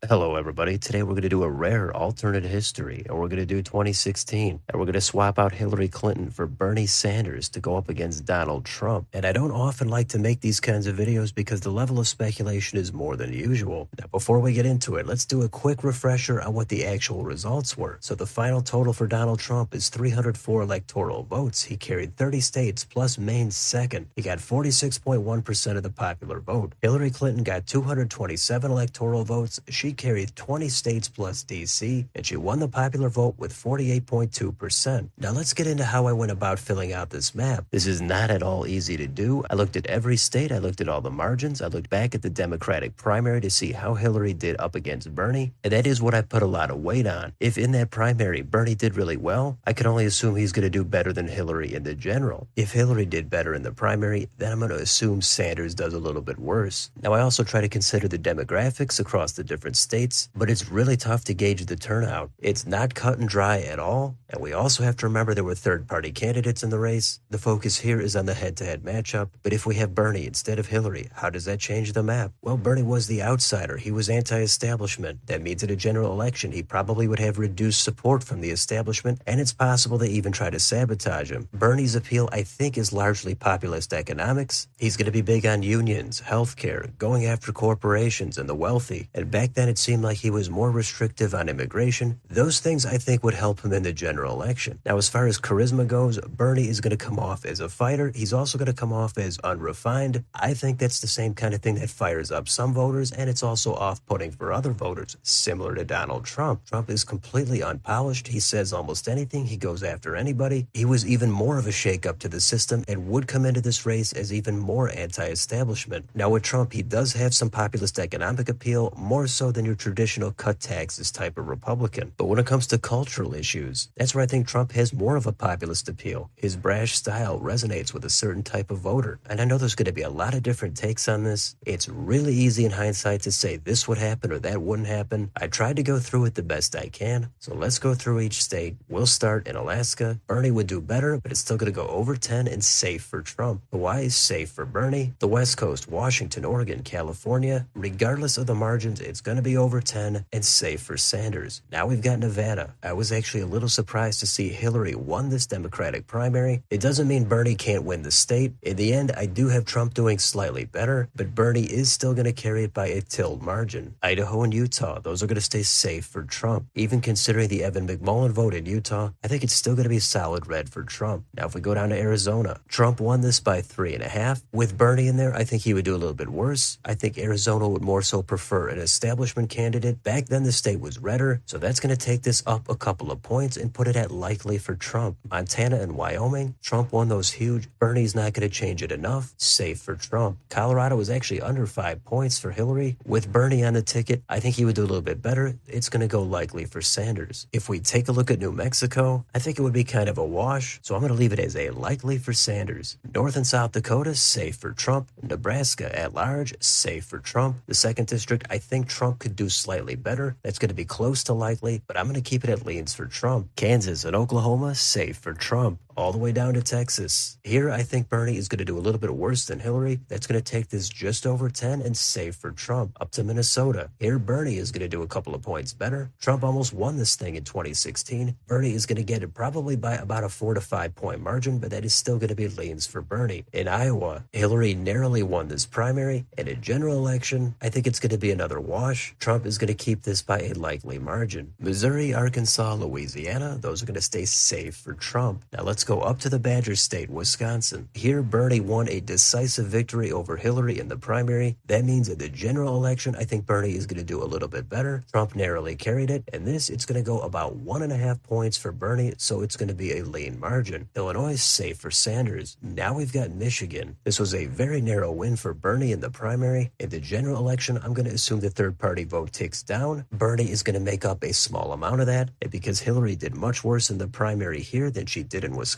Hello, everybody. Today we're going to do a rare alternate history, and we're going to do 2016, and we're going to swap out Hillary Clinton for Bernie Sanders to go up against Donald Trump. And I don't often like to make these kinds of videos because the level of speculation is more than usual. Now, before we get into it, let's do a quick refresher on what the actual results were. So the final total for Donald Trump is 304 electoral votes. He carried 30 states plus Maine second. He got 46.1% of the popular vote. Hillary Clinton got 227 electoral votes. She carried 20 states plus DC, and she won the popular vote with 48.2%. Now let's get into how I went about filling out this map. This is not at all easy to do. I looked at every state, I looked at all the margins, I looked back at the Democratic primary to see how Hillary did up against Bernie, and that is what I put a lot of weight on. If in that primary Bernie did really well, I can only assume he's going to do better than Hillary in the general. If Hillary did better in the primary, then I'm going to assume Sanders does a little bit worse. Now I also try to consider the demographics across the different states, but it's really tough to gauge the turnout. It's not cut and dry at all, and we also have to remember there were third-party candidates in the race. The focus here is on the head-to-head matchup, but if we have Bernie instead of Hillary, how does that change the map? Well, Bernie was the outsider. He was anti-establishment. That means in a general election, he probably would have reduced support from the establishment, and it's possible they even try to sabotage him. Bernie's appeal, I think, is largely populist economics. He's going to be big on unions, healthcare, going after corporations and the wealthy, and back then it seemed like he was more restrictive on immigration. Those things I think would help him in the general election. Now, as far as charisma goes, Bernie is going to come off as a fighter. He's also going to come off as unrefined. I think that's the same kind of thing that fires up some voters, and it's also off-putting for other voters, similar to Donald Trump. Trump is completely unpolished. He says almost anything. He goes after anybody. He was even more of a shakeup to the system and would come into this race as even more anti-establishment. Now, with Trump, he does have some populist economic appeal, more so than your traditional cut taxes type of Republican. But when it comes to cultural issues, that's where I think Trump has more of a populist appeal. His brash style resonates with a certain type of voter. And I know there's going to be a lot of different takes on this. It's really easy in hindsight to say this would happen or that wouldn't happen. I tried to go through it the best I can. So let's go through each state. We'll start in Alaska. Bernie would do better, but it's still going to go over 10 and safe for Trump. Hawaii is safe for Bernie. The West Coast, Washington, Oregon, California, regardless of the margins, it's going to be over 10 and safe for Sanders. Now we've got Nevada. I was actually a little surprised to see Hillary won this Democratic primary. It doesn't mean Bernie can't win the state. In the end, I do have Trump doing slightly better, but Bernie is still going to carry it by a tilt margin. Idaho and Utah, those are going to stay safe for Trump. Even considering the Evan McMullin vote in Utah, I think it's still going to be solid red for Trump. Now if we go down to Arizona, Trump won this by 3.5. With Bernie in there, I think he would do a little bit worse. I think Arizona would more so prefer an establishment candidate. Back then the state was redder, so that's going to take this up a couple of points and put it at likely for Trump. Montana and Wyoming, Trump won those huge. Bernie's not going to change it enough. Safe for Trump. Colorado was actually under 5 points for Hillary. With Bernie on the ticket, I think he would do a little bit better. It's going to go likely for Sanders. If we take a look at New Mexico, I think it would be kind of a wash, so I'm going to leave it as a likely for Sanders. North and South Dakota, safe for Trump. Nebraska at large, safe for Trump. The 2nd District, I think Trump could do slightly better. That's going to be close to likely, but I'm going to keep it at leans for Trump. Kansas and Oklahoma, safe for Trump. All the way down to Texas. Here, I think Bernie is going to do a little bit worse than Hillary. That's going to take this just over 10 and safe for Trump. Up to Minnesota. Here, Bernie is going to do a couple of points better. Trump almost won this thing in 2016. Bernie is going to get it probably by about a 4 to 5 point margin, but that is still going to be leans for Bernie. In Iowa, Hillary narrowly won this primary. In a general election, I think it's going to be another wash. Trump is going to keep this by a likely margin. Missouri, Arkansas, Louisiana, those are going to stay safe for Trump. Now let's go up to the Badger State, Wisconsin. Here, Bernie won a decisive victory over Hillary in the primary. That means in the general election, I think Bernie is going to do a little bit better. Trump narrowly carried it, and this, it's going to go about 1.5 points for Bernie, so it's going to be a lean margin. Illinois is safe for Sanders. Now we've got Michigan. This was a very narrow win for Bernie in the primary. In the general election, I'm going to assume the third-party vote ticks down. Bernie is going to make up a small amount of that, and because Hillary did much worse in the primary here than she did in Wisconsin,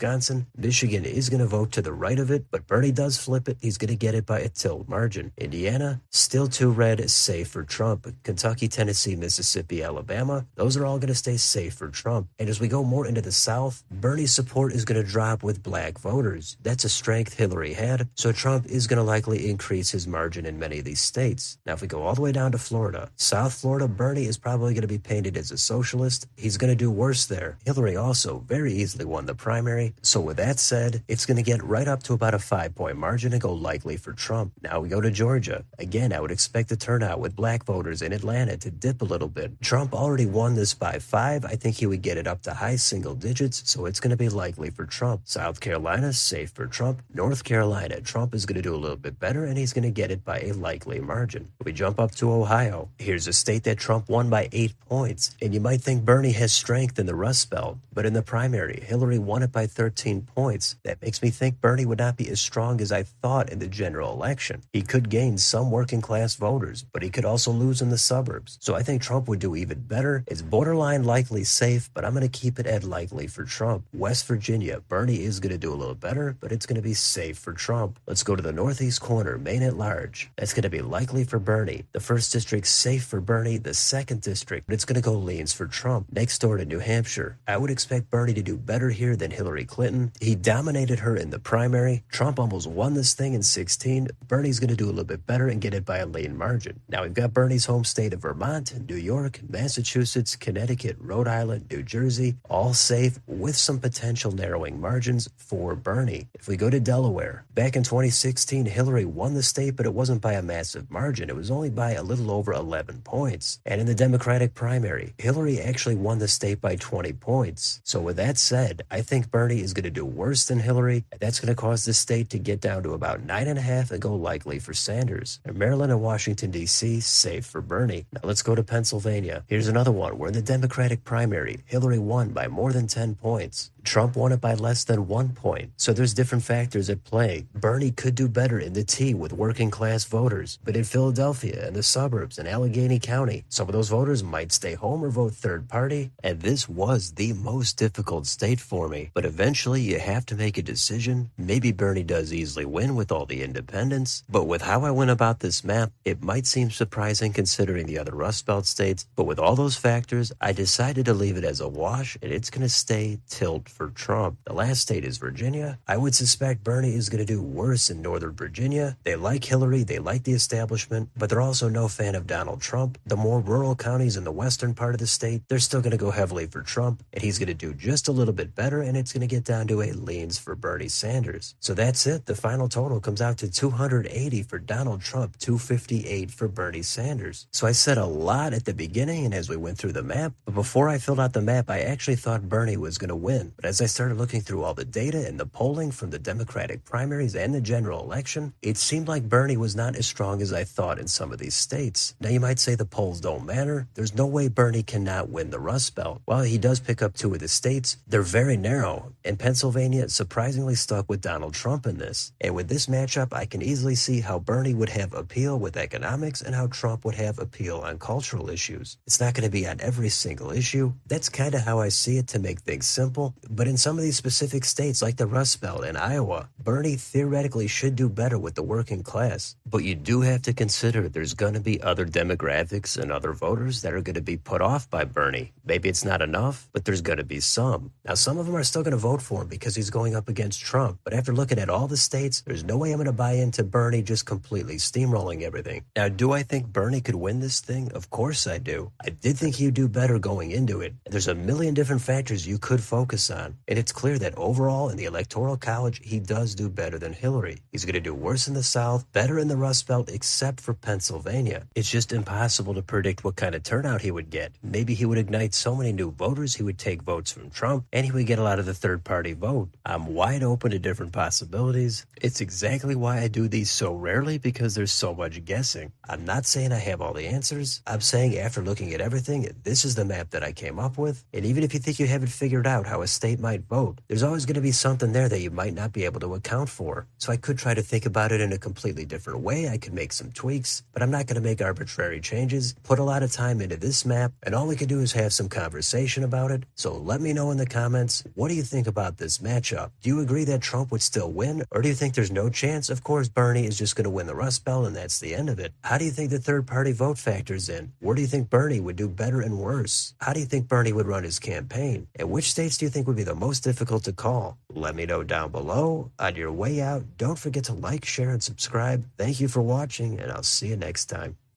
Michigan is going to vote to the right of it, but Bernie does flip it. He's going to get it by a tilt margin. Indiana, still too red, safe for Trump. Kentucky, Tennessee, Mississippi, Alabama, those are all going to stay safe for Trump. And as we go more into the South, Bernie's support is going to drop with black voters. That's a strength Hillary had, so Trump is going to likely increase his margin in many of these states. Now, if we go all the way down to Florida, South Florida, Bernie is probably going to be painted as a socialist. He's going to do worse there. Hillary also very easily won the primary. So with that said, it's going to get right up to about a 5-point margin and go likely for Trump. Now we go to Georgia. Again, I would expect the turnout with black voters in Atlanta to dip a little bit. Trump already won this by 5. I think he would get it up to high single digits, so it's going to be likely for Trump. South Carolina, safe for Trump. North Carolina, Trump is going to do a little bit better, and he's going to get it by a likely margin. We jump up to Ohio. Here's a state that Trump won by 8 points, and you might think Bernie has strength in the Rust Belt, but in the primary, Hillary won it by 13 points. That makes me think Bernie would not be as strong as I thought in the general election. He could gain some working class voters, but he could also lose in the suburbs. So I think Trump would do even better. It's borderline likely safe, but I'm going to keep it at likely for Trump. West Virginia, Bernie is going to do a little better, but it's going to be safe for Trump. Let's go to the northeast corner, Maine at large. That's going to be likely for Bernie. The first district safe for Bernie. The second district, it's going to go leans for Trump. Next door to New Hampshire, I would expect Bernie to do better here than Hillary Clinton. He dominated her in the primary. Trump almost won this thing in 16. Bernie's going to do a little bit better and get it by a lean margin. Now we've got Bernie's home state of Vermont, New York, Massachusetts, Connecticut, Rhode Island, New Jersey, all safe with some potential narrowing margins for Bernie. If we go to Delaware, back in 2016, Hillary won the state, but it wasn't by a massive margin. It was only by a little over 11 points. And in the Democratic primary, Hillary actually won the state by 20 points. So with that said, I think Bernie is going to do worse than Hillary. That's going to cause the state to get down to about 9.5 and go likely for Sanders. And Maryland and Washington, D.C., safe for Bernie. Now let's go to Pennsylvania. Here's another one where in the Democratic primary, Hillary won by more than 10 points. Trump won it by less than 1 point. So there's different factors at play. Bernie could do better in the T with working class voters, but in Philadelphia and the suburbs and Allegheny County, some of those voters might stay home or vote third party. And this was the most difficult state for me. But eventually you have to make a decision. Maybe Bernie does easily win with all the independents, but with how I went about this map, it might seem surprising considering the other Rust Belt states. But with all those factors, I decided to leave it as a wash, and it's going to stay tilt for Trump. The last state is Virginia. I would suspect Bernie is going to do worse in Northern Virginia. They like Hillary, they like the establishment, but they're also no fan of Donald Trump. The more rural counties in the western part of the state, they're still going to go heavily for Trump, and he's going to do just a little bit better, and it's going to get down to a leans for Bernie Sanders. So that's it. The final total comes out to 280 for Donald Trump, 258 for Bernie Sanders. So I said a lot at the beginning and as we went through the map, but before I filled out the map, I actually thought Bernie was going to win. But as I started looking through all the data and the polling from the Democratic primaries and the general election, it seemed like Bernie was not as strong as I thought in some of these states. Now you might say the polls don't matter. There's no way Bernie cannot win the Rust Belt. While he does pick up 2 of the states, they're very narrow, and Pennsylvania surprisingly stuck with Donald Trump in this. And with this matchup, I can easily see how Bernie would have appeal with economics and how Trump would have appeal on cultural issues. It's not going to be on every single issue. That's kind of how I see it to make things simple. But in some of these specific states like the Rust Belt and Iowa, Bernie theoretically should do better with the working class. But you do have to consider there's going to be other demographics and other voters that are going to be put off by Bernie. Maybe it's not enough, but there's going to be some. Now, some of them are still going to vote for him because he's going up against Trump. But after looking at all the states, there's no way I'm going to buy into Bernie just completely steamrolling everything. Now, do I think Bernie could win this thing? Of course I do. I did think he'd do better going into it. There's a million different factors you could focus on. And it's clear that overall in the Electoral College, he does do better than Hillary. He's going to do worse in the South, better in the Rust Belt, except for Pennsylvania. It's just impossible to predict what kind of turnout he would get. Maybe he would ignite so many new voters, he would take votes from Trump, and he would get a lot of the third-party vote. I'm wide open to different possibilities. It's exactly why I do these so rarely, because there's so much guessing. I'm not saying I have all the answers. I'm saying after looking at everything, this is the map that I came up with. And even if you think you haven't figured out how a state might vote, there's always going to be something there that you might not be able to account for. So I could try to think about it in a completely different way. I could make some tweaks, but I'm not going to make arbitrary changes. Put a lot of time into this map, and all we can do is have some conversation about it. So let me know in the comments, what do you think about this matchup? Do you agree that Trump would still win, or do you think there's no chance? Of course, Bernie is just going to win the Rust Belt, and that's the end of it. How do you think the third-party vote factors in? Where do you think Bernie would do better and worse? How do you think Bernie would run his campaign? And which states do you think would be the most difficult to call? Let me know down below. On your way out, don't forget to like, share, and subscribe. Thank you for watching, and I'll see you next time.